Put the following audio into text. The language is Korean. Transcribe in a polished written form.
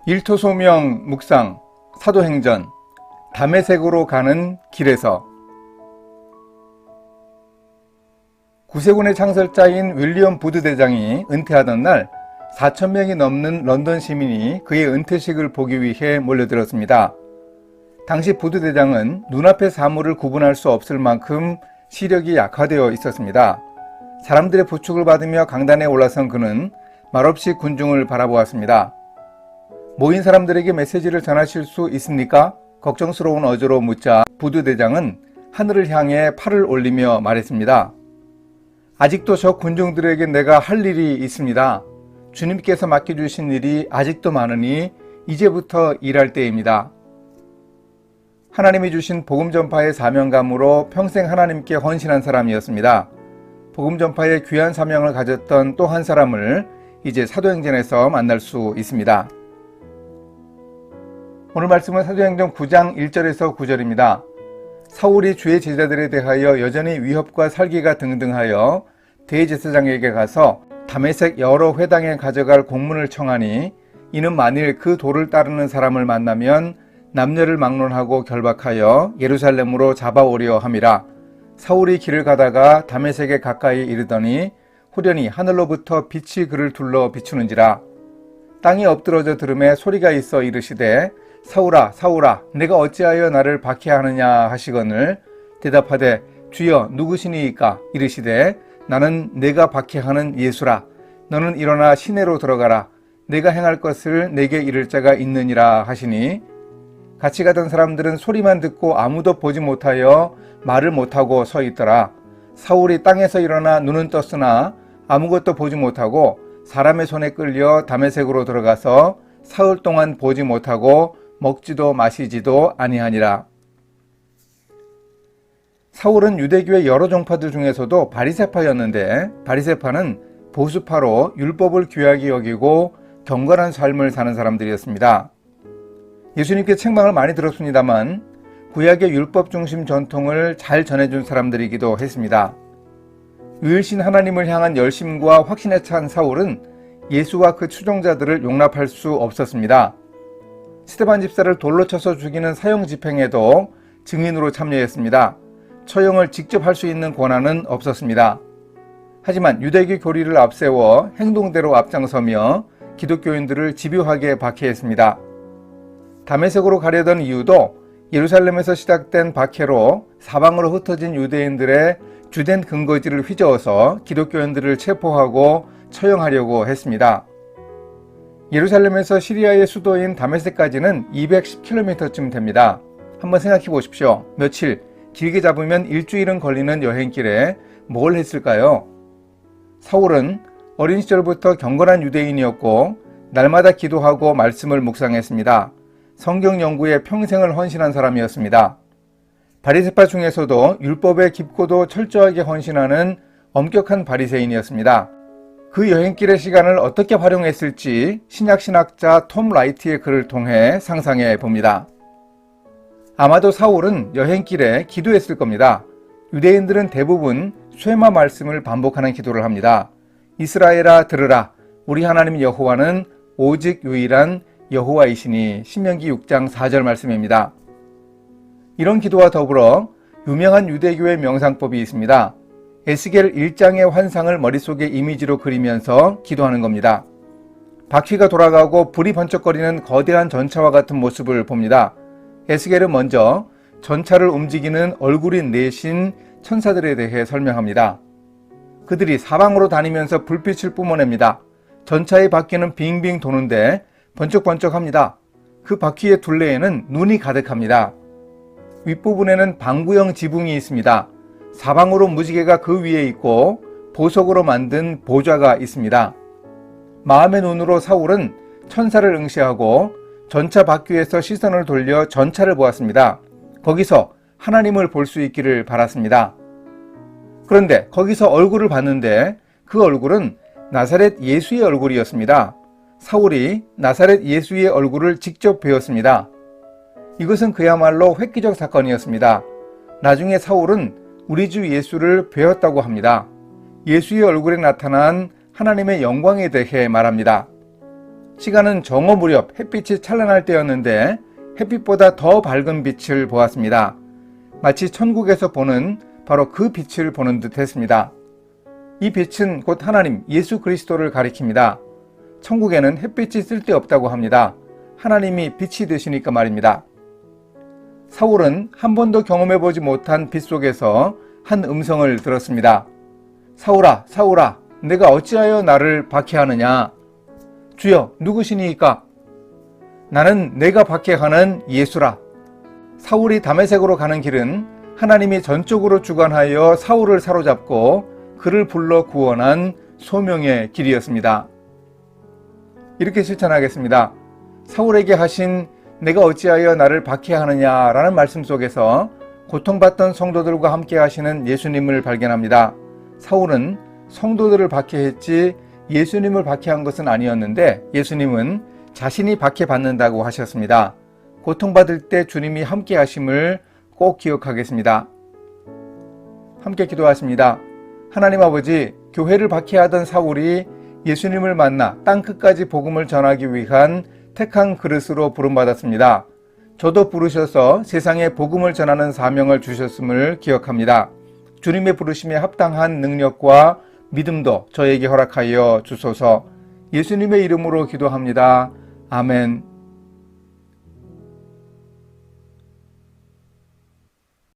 일토소명 묵상 사도행전 다메섹으로 가는 길에서 구세군의 창설자인 윌리엄 부드 대장이 은퇴하던 날 4,000명이 넘는 런던 시민이 그의 은퇴식을 보기 위해 몰려들었습니다. 당시 부드 대장은 눈앞의 사물을 구분할 수 없을 만큼 시력이 약화되어 있었습니다. 사람들의 부축을 받으며 강단에 올라선 그는 말없이 군중을 바라보았습니다. 모인 사람들에게 메시지를 전하실 수 있습니까? 걱정스러운 어조로 묻자 부드 대장은 하늘을 향해 팔을 올리며 말했습니다. 아직도 저 군중들에게 내가 할 일이 있습니다. 주님께서 맡겨주신 일이 아직도 많으니 이제부터 일할 때입니다. 하나님이 주신 복음 전파의 사명감으로 평생 하나님께 헌신한 사람이었습니다. 복음 전파의 귀한 사명을 가졌던 또 한 사람을 이제 사도행전에서 만날 수 있습니다. 오늘 말씀은 사도행전 9장 1절에서 9절입니다. 사울이 주의 제자들에 대하여 여전히 위협과 살기가 등등하여 대제사장에게 가서 다메섹 여러 회당에 가져갈 공문을 청하니 이는 만일 그 도를 따르는 사람을 만나면 남녀를 막론하고 결박하여 예루살렘으로 잡아오려 함이라. 사울이 길을 가다가 다메섹에 가까이 이르더니 후련히 하늘로부터 빛이 그를 둘러 비추는지라. 땅이 엎드러져 들음에 소리가 있어 이르시되 사울아 사울아 내가 어찌하여 나를 박해하느냐 하시거늘 대답하되 주여 누구시니이까 이르시되 나는 내가 박해하는 예수라. 너는 일어나 시내로 들어가라. 내가 행할 것을 내게 이를 자가 있느니라 하시니 같이 가던 사람들은 소리만 듣고 아무도 보지 못하여 말을 못하고 서 있더라. 사울이 땅에서 일어나 눈은 떴으나 아무것도 보지 못하고 사람의 손에 끌려 다메섹으로 들어가서 사흘 동안 보지 못하고 먹지도 마시지도 아니하니라. 사울은 유대교의 여러 종파들 중에서도 바리새파였는데 바리새파는 보수파로 율법을 귀하게 여기고 경건한 삶을 사는 사람들이었습니다. 예수님께 책망을 많이 들었습니다만 구약의 율법 중심 전통을 잘 전해준 사람들이기도 했습니다. 유일신 하나님을 향한 열심과 확신에 찬 사울은 예수와 그 추종자들을 용납할 수 없었습니다. 스데반 집사를 돌로 쳐서 죽이는 사형 집행에도 증인으로 참여했습니다. 처형을 직접 할 수 있는 권한은 없었습니다. 하지만 유대교 교리를 앞세워 행동대로 앞장서며 기독교인들을 집요하게 박해했습니다. 다메섹으로 가려던 이유도 예루살렘에서 시작된 박해로 사방으로 흩어진 유대인들의 주된 근거지를 휘저어서 기독교인들을 체포하고 처형하려고 했습니다. 예루살렘에서 시리아의 수도인 다메섹까지는 210km쯤 됩니다. 한번 생각해 보십시오. 며칠, 길게 잡으면 일주일은 걸리는 여행길에 뭘 했을까요? 사울은 어린 시절부터 경건한 유대인이었고 날마다 기도하고 말씀을 묵상했습니다. 성경 연구에 평생을 헌신한 사람이었습니다. 바리새파 중에서도 율법에 깊고도 철저하게 헌신하는 엄격한 바리새인이었습니다. 그 여행길의 시간을 어떻게 활용했을지 신약신학자 톰 라이트의 글을 통해 상상해 봅니다. 아마도 사울은 여행길에 기도했을 겁니다. 유대인들은 대부분 쇠마 말씀을 반복하는 기도를 합니다. 이스라엘아 들으라. 우리 하나님 여호와는 오직 유일한 여호와이시니 신명기 6장 4절 말씀입니다. 이런 기도와 더불어 유명한 유대교의 명상법이 있습니다. 에스겔 1장의 환상을 머릿속에 이미지로 그리면서 기도하는 겁니다. 바퀴가 돌아가고 불이 번쩍거리는 거대한 전차와 같은 모습을 봅니다. 에스겔은 먼저 전차를 움직이는 얼굴인 내신 천사들에 대해 설명합니다. 그들이 사방으로 다니면서 불빛을 뿜어냅니다. 전차의 바퀴는 빙빙 도는데 번쩍번쩍합니다. 그 바퀴의 둘레에는 눈이 가득합니다. 윗부분에는 방구형 지붕이 있습니다. 사방으로 무지개가 그 위에 있고 보석으로 만든 보좌가 있습니다. 마음의 눈으로 사울은 천사를 응시하고 전차 바퀴에서 시선을 돌려 전차를 보았습니다. 거기서 하나님을 볼 수 있기를 바랐습니다. 그런데 거기서 얼굴을 봤는데 그 얼굴은 나사렛 예수의 얼굴이었습니다. 사울이 나사렛 예수의 얼굴을 직접 배웠습니다. 이것은 그야말로 획기적 사건이었습니다. 나중에 사울은 우리 주 예수를 배웠다고 합니다. 예수의 얼굴에 나타난 하나님의 영광에 대해 말합니다. 시간은 정오 무렵 햇빛이 찬란할 때였는데 햇빛보다 더 밝은 빛을 보았습니다. 마치 천국에서 보는 바로 그 빛을 보는 듯 했습니다. 이 빛은 곧 하나님 예수 그리스도를 가리킵니다. 천국에는 햇빛이 쓸데없다고 합니다. 하나님이 빛이 되시니까 말입니다. 사울은 한 번도 경험해보지 못한 빛 속에서 한 음성을 들었습니다. 사울아, 사울아, 내가 어찌하여 나를 박해하느냐? 주여, 누구시니이까? 나는 내가 박해하는 예수라. 사울이 다메섹으로 가는 길은 하나님이 전적으로 주관하여 사울을 사로잡고 그를 불러 구원한 소명의 길이었습니다. 이렇게 실천하겠습니다. 사울에게 하신 내가 어찌하여 나를 박해하느냐 라는 말씀 속에서 고통받던 성도들과 함께 하시는 예수님을 발견합니다. 사울은 성도들을 박해했지 예수님을 박해한 것은 아니었는데 예수님은 자신이 박해받는다고 하셨습니다. 고통받을 때 주님이 함께 하심을 꼭 기억하겠습니다. 함께 기도하십니다. 하나님 아버지, 교회를 박해하던 사울이 예수님을 만나 땅끝까지 복음을 전하기 위한 택한 그릇으로 부름받았습니다. 저도 부르셔서 세상에 복음을 전하는 사명을 주셨음을 기억합니다. 주님의 부르심에 합당한 능력과 믿음도 저에게 허락하여 주소서. 예수님의 이름으로 기도합니다. 아멘.